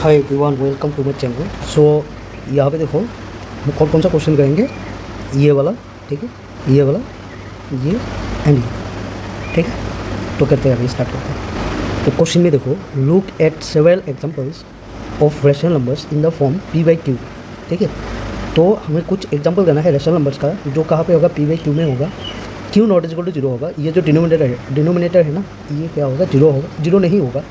Hi everyone, welcome to my channel. So यहाँ पे देखो हम कौन कौन सा क्वेश्चन करेंगे। ये वाला, ठीक है, ये वाला, ये एंड ये, ठीक है। तो करते हैं, अभी स्टार्ट करते हैं। तो क्वेश्चन में देखो, look at several examples of rational numbers in the form P by Q, ठीक है। तो हमें कुछ एग्जांपल देना है रैशनल नंबर्स का, जो कहाँ पे होगा, पी बाई क्यू में होगा। Q not equal to zero होगा। ये जो डिनोमिनेटर है ना, ये क्या होगा, जीरो होगा, जीरो नहीं होगा।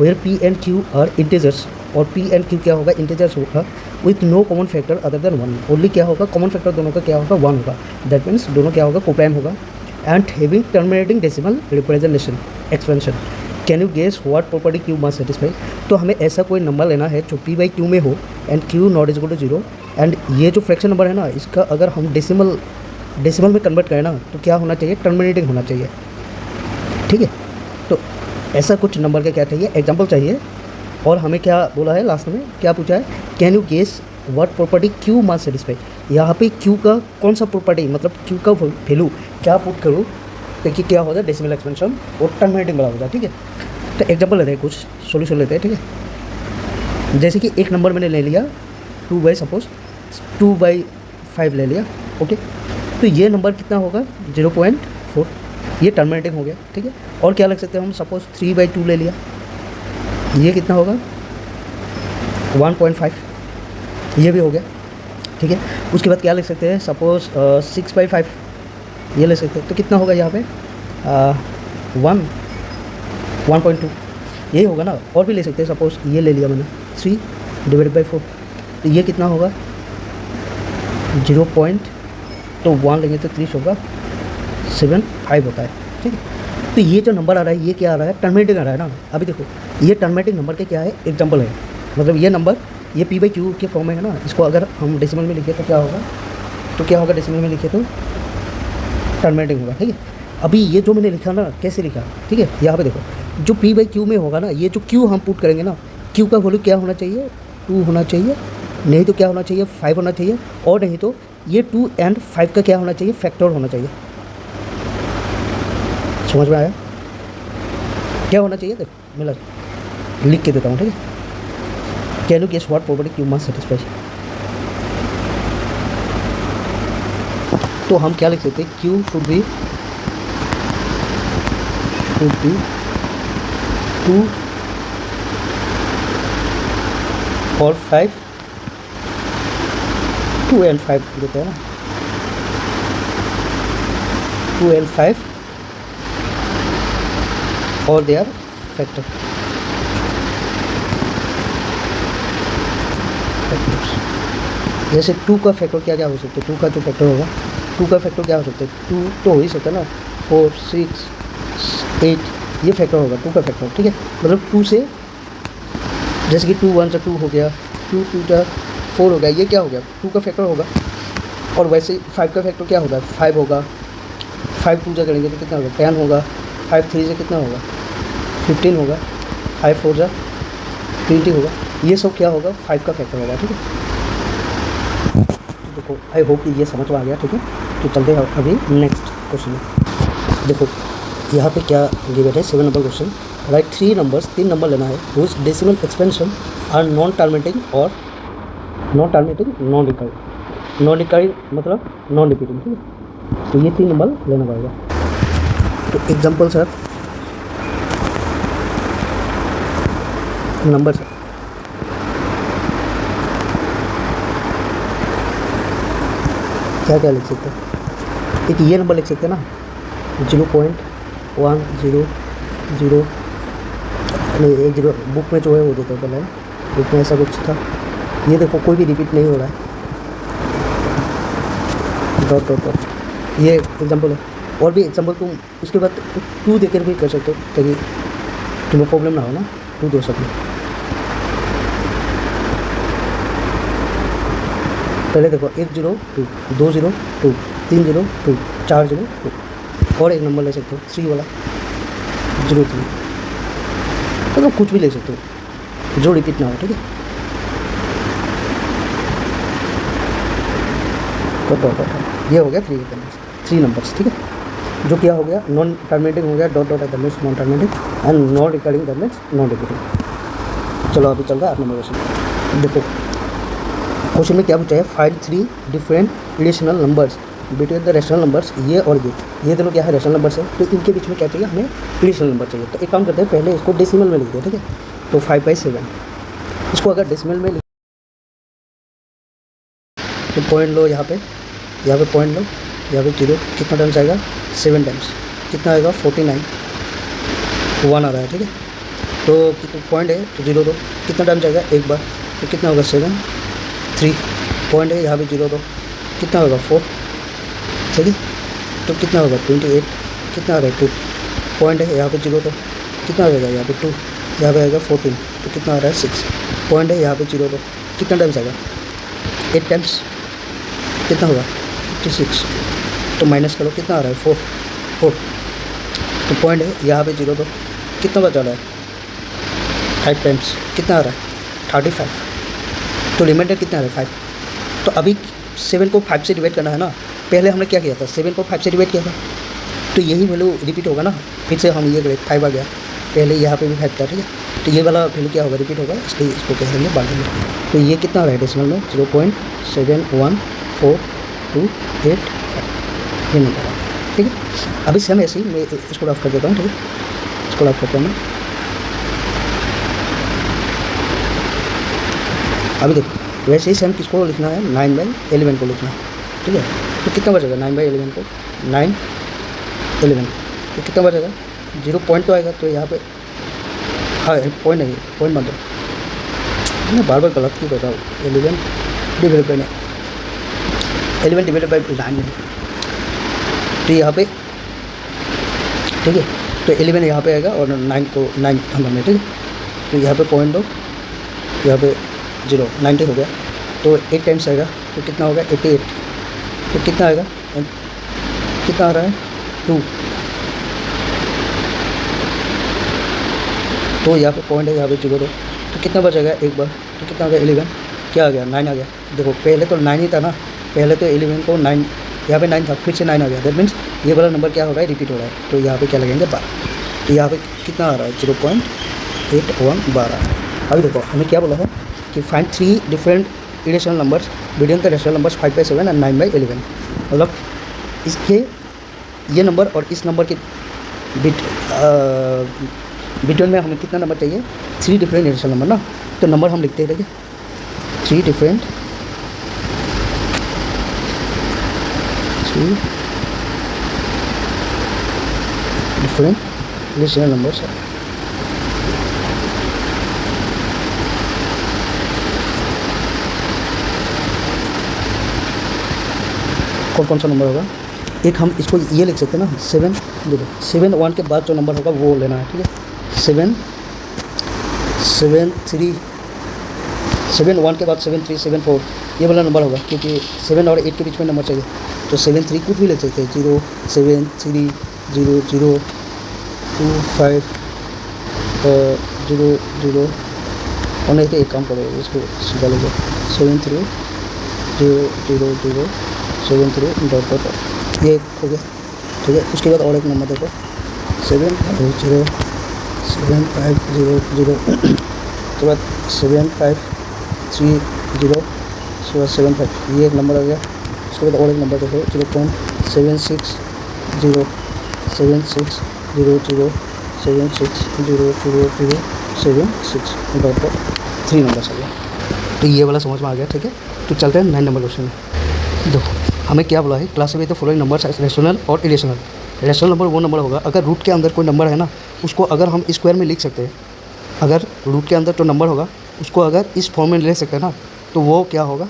Where p and q are integers, और पी एंड क्यू क्या होगा, इंटीजर्स होगा with no common factor other than one. Only क्या होगा, कॉमन फैक्टर दोनों का क्या होगा, वन होगा। दैट मीन्स दोनों क्या होगा, कोप्राइम होगा। And having terminating decimal representation expansion. Can you guess what property q must satisfy. तो हमें ऐसा कोई नंबर लेना है जो पी बाई क्यू में हो and q not is equal to zero. And ये जो फ्रैक्शन नंबर है ना, इसका अगर हम डेसिमल में कन्वर्ट करें ना, तो क्या होना चाहिए, टर्मिनेटिंग होना चाहिए, ठीक है। तो ऐसा कुछ नंबर का क्या चाहिए, एग्जाम्पल चाहिए। और हमें क्या बोला है लास्ट में, क्या पूछा है, can you guess what property q must satisfy. यहाँ पे क्यू का कौन सा प्रॉपर्टी, मतलब क्यू का वैल्यू क्या पुट करूँ ताकि क्या हो जाए, डेसिमल एक्सपेंशन और टर्मिनेटिंग बड़ा हो जाए, ठीक है। तो एग्जाम्पल लेते हैं, कुछ सोल्यूशन लेते हैं, ठीक है। जैसे कि एक नंबर मैंने ले लिया 2/5 ले लिया, ओके। तो ये नंबर कितना होगा, 0.4, ये टर्मिनेटिंग हो गया, ठीक है। और क्या लग सकते हैं हम, सपोज 3/2 ले लिया, ये कितना होगा, 1.5, ये भी हो गया, ठीक है। उसके बाद क्या लिख सकते हैं, सपोज 6/5 ये ले सकते हैं। तो कितना होगा यहाँ पे 1.2, यही होगा ना। और भी ले सकते हैं, सपोज ये ले लिया मैंने 3/4, तो ये कितना होगा 0. तो 1 लेंगे तो 30 होगा, 7.5 होता है, ठीक है। तो ये जो नंबर आ रहा है, ये क्या आ रहा है, टर्मिनेटिंग आ रहा है ना। अभी देखो, ये टर्मिनेटिंग नंबर के क्या है, एग्जांपल है। मतलब ये नंबर, ये पी बाई क्यू के फॉर्म में है ना। इसको अगर हम डेसिमल में लिखे तो क्या होगा, डेसिमल में लिखे तो टर्मिनेटिंग होगा, ठीक है। अभी ये जो मैंने लिखा ना, कैसे लिखा, ठीक है। यहाँ पे देखो, जो पी बाई क्यू में होगा ना, ये जो क्यू हम पुट करेंगे ना, क्यू का वैल्यू क्या होना चाहिए, 2 होना चाहिए, नहीं तो क्या होना चाहिए, 5 होना चाहिए, और नहीं तो ये 2 एंड 5 का क्या होना चाहिए, फैक्टर होना चाहिए। समझ में आया, क्या होना चाहिए, देखो मैं लिख के देता हूँ, ठीक है। Can you guess what property q must satisfy. तो हम क्या लिख सकते हैं, क्यू शुड बी 2 और 5, 2 एंड 5 देते हैं ना, 2 एंड 5 और दे आर फैक्टर। जैसे 2 का फैक्टर क्या क्या हो सकते हैं, 2 का जो फैक्टर होगा, 2 का फैक्टर क्या हो सकता है, 2 तो हो ही सकता है ना, 4, 6, 8, ये फैक्टर होगा 2 का फैक्टर, ठीक है। मतलब 2 से, जैसे कि 2 1 से 2 हो गया, 2 2 जा 4 हो गया, ये क्या हो गया, 2 का फैक्टर होगा। और वैसे 5 का फैक्टर क्या होगा, 5 होगा, 5 2 जा करेंगे तो कितना होगा, 10 होगा, 5 3 से कितना होगा, 15 होगा, 5 4 जा 20 होगा। ये सब क्या होगा, 5 का फैक्टर होगा, ठीक है। देखो, आई होप कि ये समझ में आ गया, ठीक है। तो चलते हैं अभी नेक्स्ट क्वेश्चन में। देखो यहाँ पे क्या गिवन है, 7 number question. Right 3 numbers, 3 number लेना है whose decimal expansion are non terminating और नॉन रिकरिंग मतलब नॉन रिपीटिंग, ठीक है। तो ये 3 नंबर लेना पड़ेगा। तो एग्जाम्पल सर, नंबर सर, क्या क्या लिख सकते हैं। एक ये नंबर लिख सकते हैं ना, 0.100 नहीं, 10 बुक में जो है वो देते हैं पहले, बुक में ऐसा कुछ था। ये देखो, कोई भी रिपीट नहीं हो रहा है, डॉट डॉट डॉट, ये एग्जांपल है। और भी एग्जांपल तुम उसके बाद 2 देकर भी कर सकते हो, ताकि तुम्हें प्रॉब्लम ना हो ना, 2 दे सको। पहले देखो 102, 202, 302, 402, और एक नंबर ले सकते हो 3 वाला, 03, मतलब कुछ भी ले सकते हो जो रिपीट ना हो, ठीक है। तो ये हो गया 3 नंबर्स, ठीक है। जो क्या हो गया, नॉन टर्मिनेटिंग हो गया, dot dot that means non terminating, and non recurring that means non repeating. चलो अभी चल रहा है 8 नंबर क्वेश्चन। देखो क्वेश्चन में क्या पूछा है, find 3 different irrational numbers between the rational numbers, ये और ये दोनों क्या है, रेशनल नंबर्स है। तो इनके बीच में क्या चाहिए, हमें इरेशनल नंबर चाहिए। तो एक काम करते हैं, पहले इसको डेसिमल में लिख दो, ठीक है। तो 5/7 इसको अगर डेसिमल में लिख तो पॉइंट लो यहाँ पे पॉइंट लो, यहाँ पे 0 कितना टाइम्स आएगा, 7 टाइम्स, कितना आएगा 49, 1 आ रहा है, ठीक है। तो पॉइंट है तो 0 दो, कितना टाइम्स आएगा, एक बार, तो कितना होगा 7, 3 पॉइंट है, यहाँ पे 0 दो, कितना होगा 4, ठीक है। तो कितना होगा 28, कितना आ रहा है 2 पॉइंट है, यहाँ पे 0 दो, कितना आ जाएगा यहाँ पे 2, यहाँ पे आएगा 14, तो कितना आ रहा है 6 पॉइंट है, यहाँ पे 0 दो, कितना टाइम्स आएगा 8 टाइम्स, कितना होगा 56, तो माइनस करो, कितना आ रहा है 4, तो पॉइंट है, यहाँ पे 0 दो, कितना बचा रहा है 5 टाइम्स, कितना आ रहा है 35, तो रिमाइंडर कितना आ रहा है 5। तो अभी 7 को 5 से डिवाइड करना है ना, पहले हमने क्या किया था, 7 को 5 से डिवाइड किया था, तो यही वैल्यू रिपीट होगा ना, फिर से हम ये करें 5 आ गया, पहले यहाँ पे भी 5 था, ठीक है। तो ये वाला वैल्यू क्या होगा, रिपीट होगा, इसलिए इसको कह देंगे बांट देंगे। तो ये कितना आ रहा है डेसिमल में 0.714285 ये नंबर है, ठीक है। अभी सेम ऐसे ही मैं इसको रफ कर देता हूँ, ठीक है, इसको रफ करता हूँ मैं। अभी देखो वैसे ही सेम किसको लिखना है, 9/11 को लिखना है, ठीक है। तो कितना बचेगा 9/11 को, 9 11 तो कितना बचेगा 0 पॉइंट तो आएगा, तो यहाँ पे हाँ पॉइंट नहीं, पॉइंट मत दो, मैं बार बार गलत क्यों करता हूँ, 11 डिवाइड बाई 11 डिवाइड बाई 9, तो यहाँ पे ठीक है, तो 11 यहाँ पे आएगा और 9 को 9 हमने, ठीक है। तो यहाँ पे पॉइंट दो, यहाँ पे 0 90 हो गया, तो 8 टाइम्स आएगा, तो कितना होगा 88, तो कितना आएगा, कितना आ रहा है 2, तो यहाँ पे पॉइंट है, यहाँ पे 0 दो, तो कितना बचेगा एक बार, तो कितना आ गया 11, क्या आ गया 9 आ गया। देखो पहले तो 9 ही था ना, पहले तो 11 को 9, यहाँ पे 9 था, फिर से 9 आ गया, दैट मीन्स ये वाला नंबर क्या हो रहा है, रिपीट हो रहा है। तो यहाँ पे क्या लगेंगे 12, तो यहाँ पे कितना आ रहा है 0.8112। अभी देखो हमें क्या बोला है कि find 3 different irrational numbers between the rational numbers 5/7 and 9/11। मतलब इसके ये नंबर और इस नंबर के बिटवीन में हमें कितना नंबर चाहिए, 3 डिफरेंट इरेशनल नंबर ना। तो नंबर हम लिखते हैं, देखिए 3 डिफरेंट इरेशनल नंबर्स है। कौन कौन सा नंबर होगा, एक हम इसको ये लिख सकते हैं ना 7, देखो 7 1 के बाद जो नंबर होगा वो लेना है, ठीक है। 7 7 3 7 1 के बाद 7 3 7 4 ये वाला नंबर होगा, क्योंकि 7 और 8 के बीच में नंबर चाहिए। तो 7 3 कुछ भी लिख सकते हैं, 0 7 3 0 0 2 5 0 0 और नहीं तो एक काम करो, इसको सीधा लिखो 7 3 0 0 0 7 3 डॉट डॉट, ये हो गया, ठीक है। उसके बाद और एक नंबर देखो 7 5 0 7 5 0 0 उसके बाद 7 5 3 0 उसके बाद 7 5, ये एक नंबर आ गया। उसके बाद और एक नंबर देखो 0.76 0 7 6 0 0 7 6 0 0 0 7 6 डॉट डॉट 3 नंबर आ गया। तो ये वाला समझ में आ गया, ठीक है। तो चलते हैं 9 नंबर क्वेश्चन में। देखो हमें क्या बोला है, classify the following numbers as rational और इरेशनल। रेशनल नंबर वो नंबर होगा अगर रूट के अंदर कोई नंबर है ना, उसको अगर हम स्क्वायर में लिख सकते हैं, अगर रूट के अंदर जो नंबर होगा उसको अगर इस फॉर्म में ले सकते हैं ना, तो वो क्या होगा,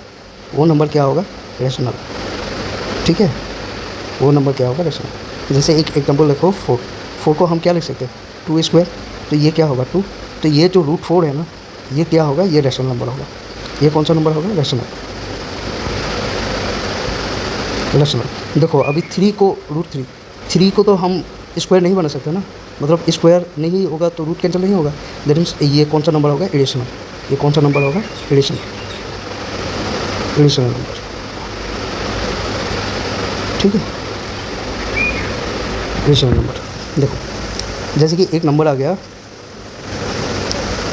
वो नंबर क्या होगा, रेशनल, ठीक है। वो नंबर क्या होगा, रेशनल। जैसे एक एग्जाम्पल देखो 4 को हम क्या लिख सकते हैं 2 स्क्वायर, तो ये क्या होगा 2, तो ये जो रूट 4 है ना, ये क्या होगा, ये रेशनल नंबर होगा। ये कौन सा नंबर होगा, रेशनल। देखो अभी 3 को रूट 3 को तो हम स्क्वायर नहीं बना सकते ना, मतलब स्क्वायर नहीं होगा तो रूट कैंसिल नहीं होगा, दैट मीन्स ये कौन सा नंबर होगा, इरेशनल। ये कौन सा नंबर होगा, इरेशनल नंबर, ठीक है, इरेशनल नंबर। देखो जैसे कि एक नंबर आ गया,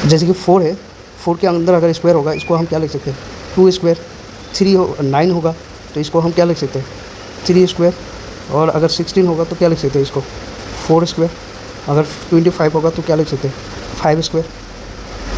जैसे कि 4 है, 4 के अंदर अगर स्क्वायर होगा इसको हम क्या लिख सकते हैं 2 स्क्वायर। 9 होगा तो इसको हम क्या लिख सकते हैं 3 स्क्वायर। और अगर 16 होगा तो क्या लिख सकते हैं इसको 4 स्क्वायर। अगर 25 होगा तो क्या लिख सकते हैं 5 स्क्वायर।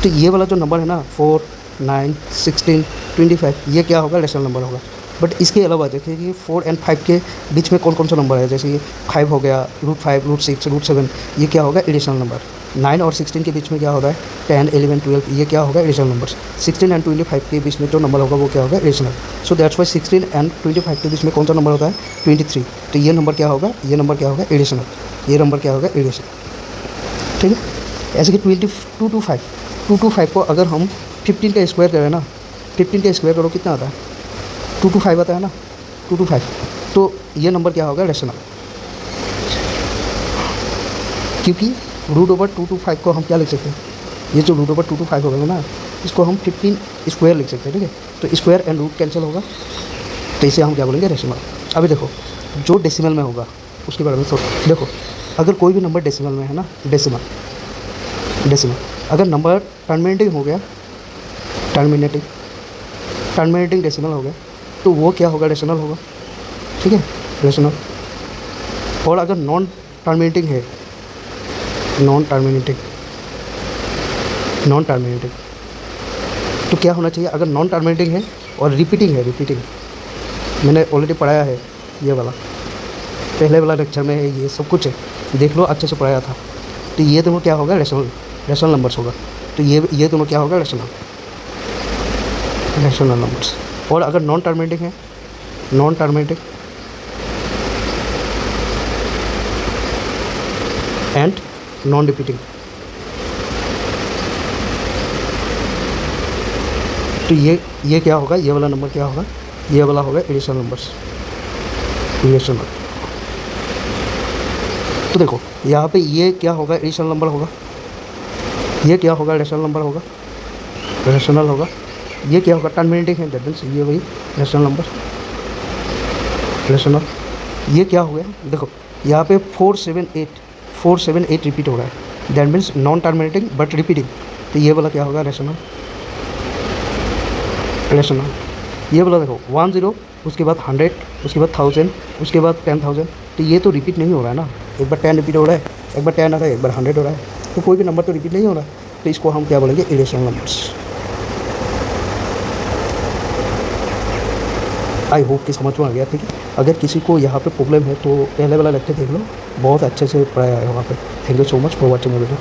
तो ये वाला जो नंबर है ना 4, 9, 16, 25 ये क्या होगा रेशनल नंबर होगा। बट इसके अलावा देखिए कि 4 और 5 के बीच में कौन कौन सा नंबर है, जैसे कि 5 हो गया, √5, √6, √7 ये क्या होगा एडिशनल नंबर। 9 और 16 के बीच में क्या होता है 10, 11, 12 ये क्या होगा एडिशनल नंबर। 16 और 25 के बीच में जो नंबर होगा वो क्या होगा एडिशनल। सो दैट्स वाई 16 और 25 के बीच में कौन सा नंबर होता है 23। तो ये नंबर क्या होगा, ये नंबर क्या होगा एडिशनल, ये नंबर क्या होगा एडिशनल। ठीक है। ऐसे कि 2 to 5 को अगर हम 15 का स्क्वायर करें ना, 15 का स्क्वायर करो कितना आता है 2 to 5 आता है ना, 2 to 5। तो ये नंबर क्या होगा रेशनल, क्योंकि √2 to 5 को हम क्या लिख सकते हैं, ये जो √2 to 5 होगा ना इसको हम 15 स्क्वायर लिख सकते हैं। ठीक है, तो स्क्वायर एंड रूट कैंसिल होगा तो इसे हम क्या बोलेंगे रेशनल। अभी देखो जो डेसिमल में होगा उसके बारे में सोचो। देखो अगर कोई भी नंबर डेसिमल में है ना, डेसिमल अगर नंबर टर्मिनेटिंग हो गया, टर्मिनेटिंग डेसिमल हो गया तो वो क्या होगा रेशनल होगा। ठीक है रेशनल। और अगर नॉन टर्मिनेटिंग है, नॉन टर्मिनेटिंग तो क्या होना चाहिए, अगर नॉन टर्मिनेटिंग है और रिपीटिंग मैंने ऑलरेडी पढ़ाया है ये वाला, पहले वाला लेक्चर में है, ये सब कुछ है देख लो अच्छे से पढ़ाया था। तो ये दोनों क्या होगा रेशनल नंबर्स होगा। तो ये दोनों क्या होगा रेशनल नंबर्स। और अगर नॉन टर्मिनेटिंग है, एंड नॉन रिपीटिंग, तो ये क्या होगा, ये वाला नंबर क्या होगा, ये वाला होगा एडिशनल नंबर्स, एडिशनल। तो देखो यहाँ पे ये क्या होगा एडिशनल नंबर होगा, ये क्या होगा रेशनल नंबर होगा, रेशनल होगा। ये क्या होगा टर्मिनेटिंग है, दैट मीन्स ये वही रेशनल नंबर, रेशनल। ये क्या हो गया देखो यहाँ पे 478 रिपीट हो रहा है, that means non terminating but repeating. तो ये वाला क्या होगा रेशनल। ये वाला देखो 10, उसके बाद 100, उसके बाद 1000, उसके बाद 10,000। तो ये तो रिपीट नहीं हो रहा है ना, एक बार 10 रिपीट हो रहा है, एक बार 10 आ रहा है, एक बार 100 हो रहा है। तो कोई भी नंबर तो रिपीट नहीं हो रहा है, तो इसको हम क्या बोलेंगे इरेशनल नंबर्स। आई होप कि समझ में आ गया। ठीक है, अगर किसी को यहाँ पे प्रॉब्लम है तो पहले वाला लेक्चर देख लो, बहुत अच्छे से पढ़ाया है वहाँ पे। Thank you so much for watching the video.